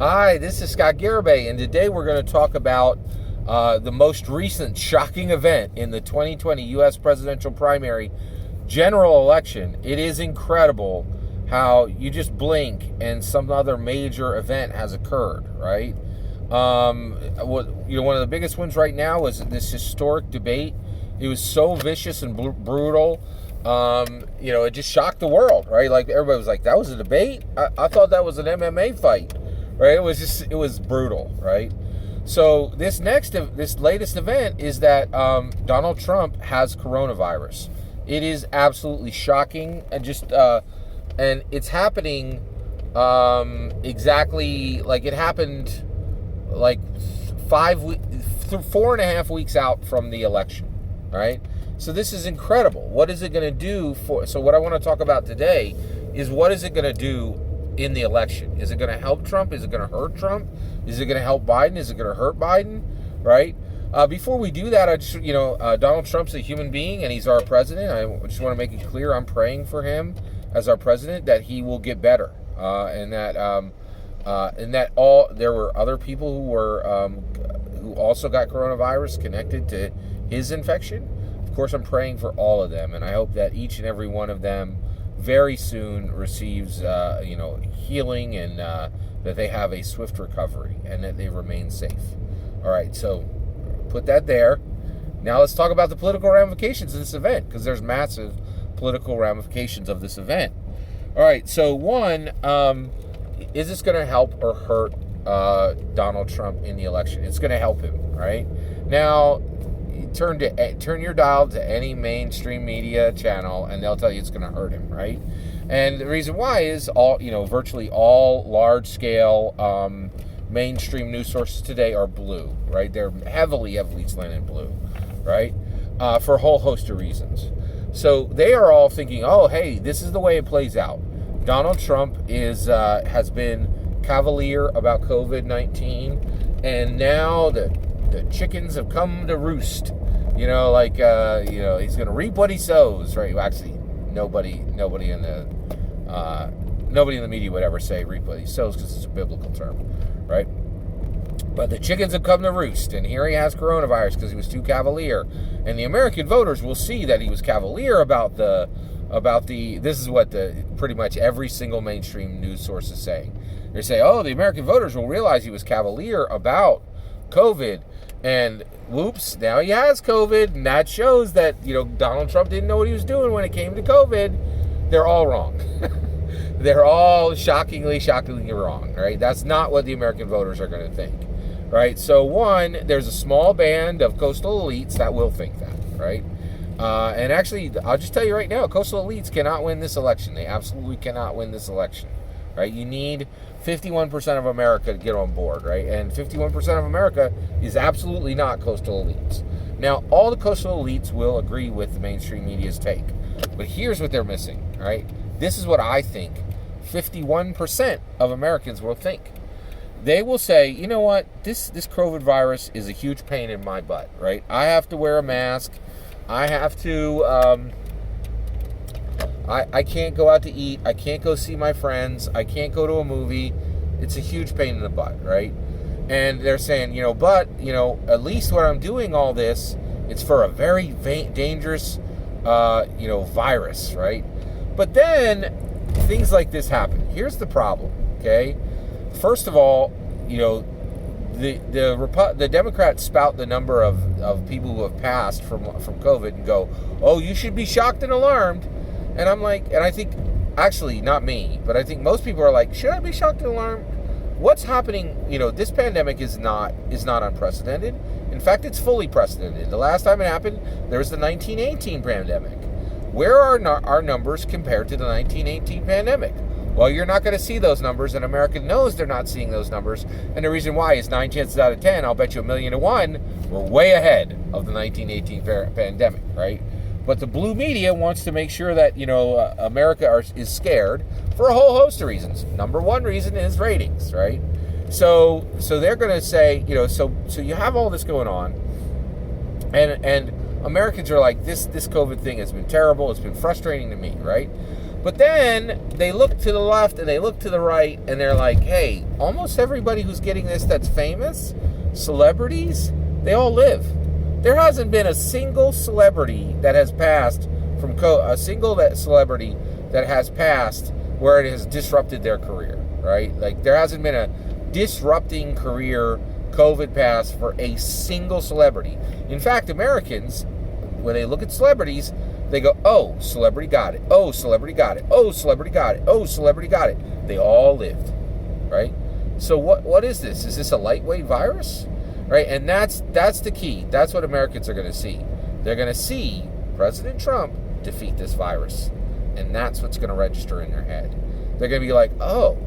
Hi, this is Scott Garibay, and today we're going to talk about the most recent shocking event in the 2020 U.S. presidential primary general election. It is incredible how you just blink and some other major event has occurred, right? One of the biggest ones right now was this historic debate. It was so vicious and brutal. It just shocked the world, right? Like, everybody was like, that was a debate? I thought that was an MMA fight, right? It was brutal, right? So this latest event is that Donald Trump has coronavirus. It is absolutely shocking, and it's happening exactly like it happened like 4.5 weeks out from the election, right? So this is incredible. What is it going to do so what I want to talk about today is, what is it going to do in the election? Is it going to help Trump? Is it going to hurt Trump? Is it going to help Biden? Is it going to hurt Biden? Right? Before we do that, Donald Trump's a human being and he's our president. I just want to make it clear, I'm praying for him as our president, that he will get better. And that there were other people who also got coronavirus connected to his infection. Of course, I'm praying for all of them, and I hope that each and every one of them very soon receives, healing, and that they have a swift recovery and that they remain safe. All right, so put that there. Now let's talk about the political ramifications of this event, because there's massive political ramifications of this event. All right, so one, is this going to help or hurt Donald Trump in the election? It's going to help him, right? Now, turn your dial to any mainstream media channel, and they'll tell you it's going to hurt him, right? And the reason why is virtually all large-scale mainstream news sources today are blue, right? They're heavily slanted blue, right? For a whole host of reasons. So they are all thinking, oh, hey, this is the way it plays out. Donald Trump has been cavalier about COVID-19, and now the chickens have come to roost. He's going to reap what he sows, right? Well, actually, nobody in the media would ever say reap what he sows, because it's a biblical term, right? But the chickens have come to roost, and here he has coronavirus because he was too cavalier. And the American voters will see that he was cavalier about the. This is what pretty much every single mainstream news source is saying. They say, oh, the American voters will realize he was cavalier about COVID, and whoops, now he has COVID, and that shows that, Donald Trump didn't know what he was doing when it came to COVID. They're all wrong. They're all shockingly wrong, right? That's not what the American voters are going to think, right? So one, there's a small band of coastal elites that will think that, right? And actually, I'll just tell you right now, coastal elites cannot win this election. They absolutely cannot win this election, right? You need 51% of America to get on board, right? And 51% of America is absolutely not coastal elites. Now, all the coastal elites will agree with the mainstream media's take. But here's what they're missing, right? This is what I think 51% of Americans will think. They will say, you know what? This COVID virus is a huge pain in my butt, right? I have to wear a mask. I have to, I can't go out to eat. I can't go see my friends. I can't go to a movie. It's a huge pain in the butt, right? And they're saying, at least when I'm doing all this, it's for a very dangerous, virus, right? But then things like this happen. Here's the problem, okay? First of all, the Democrats spout the number of people who have passed from COVID and go, oh, you should be shocked and alarmed. And I'm like, and I think, actually, not me, but I think most people are like, should I be shocked and alarmed? What's happening? This pandemic is not unprecedented. In fact, it's fully precedented. The last time it happened, there was the 1918 pandemic. Where are our numbers compared to the 1918 pandemic? Well, you're not going to see those numbers, and America knows they're not seeing those numbers. And the reason why is 9 chances out of 10, I'll bet you 1,000,000 to 1, we're way ahead of the 1918 pandemic, right? But the blue media wants to make sure that, America is scared for a whole host of reasons. Number one reason is ratings, right? So they're going to say, so you have all this going on, and Americans are like, this COVID thing has been terrible. It's been frustrating to me, right? But then they look to the left and they look to the right and they're like, hey, almost everybody who's getting this that's famous, celebrities, they all live. There hasn't been a single celebrity that has passed from celebrity that has passed where it has disrupted their career, right? Like, there hasn't been a disrupting career COVID pass for a single celebrity. In fact, Americans, when they look at celebrities, they go, oh, celebrity got it. Oh, celebrity got it. Oh, celebrity got it. Oh, celebrity got it. They all lived, right? So what is this? Is this a lightweight virus? Right? And that's the key. That's what Americans are going to see. They're going to see President Trump defeat this virus. And that's what's going to register in their head. They're going to be like, oh,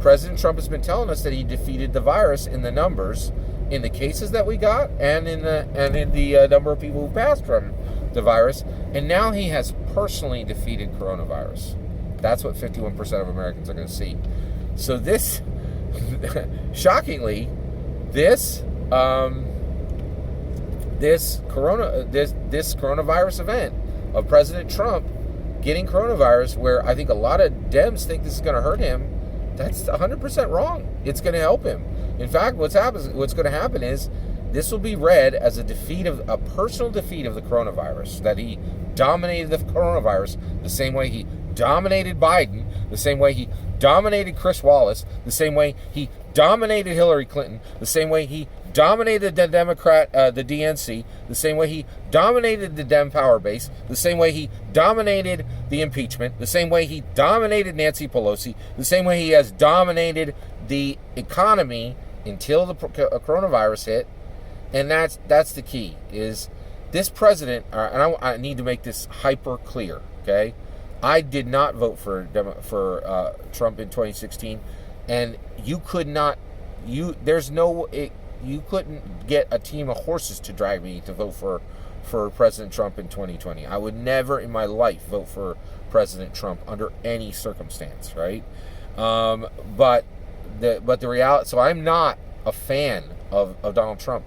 President Trump has been telling us that he defeated the virus in the numbers, in the cases that we got, and in the number of people who passed from the virus, and now he has personally defeated coronavirus. That's what 51% of Americans are going to see. So this, shockingly, this coronavirus event of President Trump getting coronavirus, where I think a lot of Dems think this is going to hurt him, that's 100% wrong. It's going to help him. In fact, what's going to happen is this will be read as a personal defeat of the coronavirus, that he dominated the coronavirus the same way he dominated Biden, the same way he dominated Chris Wallace, the same way he dominated Hillary Clinton, the same way he dominated the the DNC, the same way he dominated the Dem power base, the same way he dominated the impeachment, the same way he dominated Nancy Pelosi, the same way he has dominated the economy until the coronavirus hit. And that's the key, is this president, and I need to make this hyper clear, okay? I did not vote for Trump in 2016, and you couldn't get a team of horses to drag me to vote for President Trump in 2020. I would never in my life vote for President Trump under any circumstance, right? But the reality, so I'm not a fan of Donald Trump,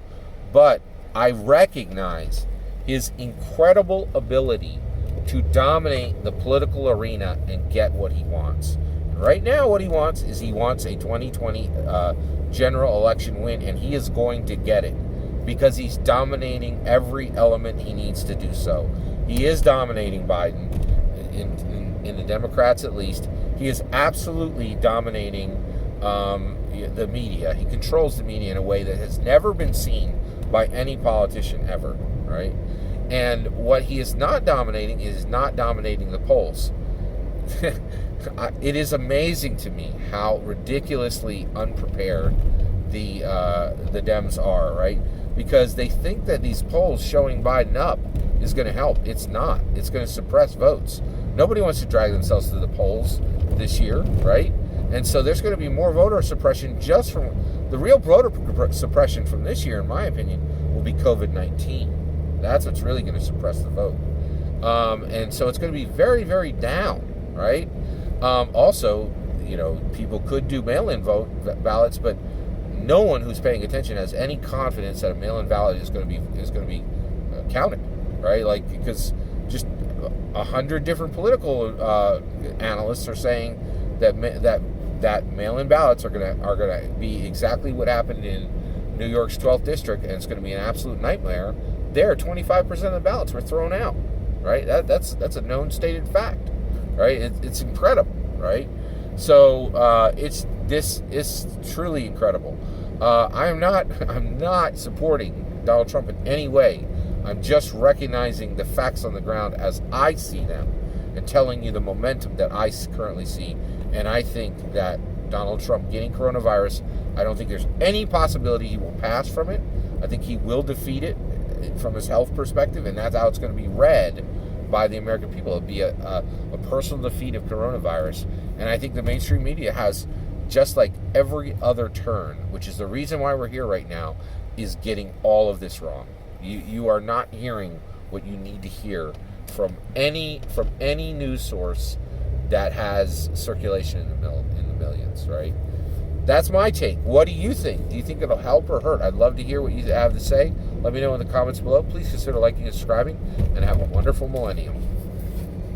but I recognize his incredible ability to dominate the political arena and get what he wants. And right now, what he wants is a 2020 general election win, and he is going to get it because he's dominating every element he needs to do so. He is dominating Biden, in the Democrats at least. He is absolutely dominating the media. He controls the media in a way that has never been seen by any politician ever, right? And what he is not dominating the polls. It is amazing to me how ridiculously unprepared the Dems are, right? Because they think that these polls showing Biden up is going to help. It's not. It's going to suppress votes. Nobody wants to drag themselves to the polls this year, right? And so there's going to be more voter suppression just from the real voter suppression from this year, in my opinion, will be COVID-19. That's what's really going to suppress the vote. And so it's going to be very, very down, right? Also, people could do mail-in ballots, but no one who's paying attention has any confidence that a mail-in ballot is going to be counted, right? Like, because just 100 different political analysts are saying that mail-in ballots are gonna be exactly what happened in New York's 12th district, and it's going to be an absolute nightmare. There, 25% of the ballots were thrown out, right? That's a known stated fact, right? It's incredible, right? So this is truly incredible. I'm not supporting Donald Trump in any way. I'm just recognizing the facts on the ground as I see them and telling you the momentum that I currently see. And I think that Donald Trump getting coronavirus, I don't think there's any possibility he will pass from it. I think he will defeat it from his health perspective, and that's how it's going to be read by the American people. It'll be a personal defeat of coronavirus. And I think the mainstream media has, just like every other turn, which is the reason why we're here right now, is getting all of this wrong. You are not hearing what you need to hear from any news source that has circulation in the millions, right? That's my take. What do you think? Do you think it'll help or hurt? I'd love to hear what you have to say. Let me know in the comments below. Please consider liking and subscribing, and have a wonderful millennium.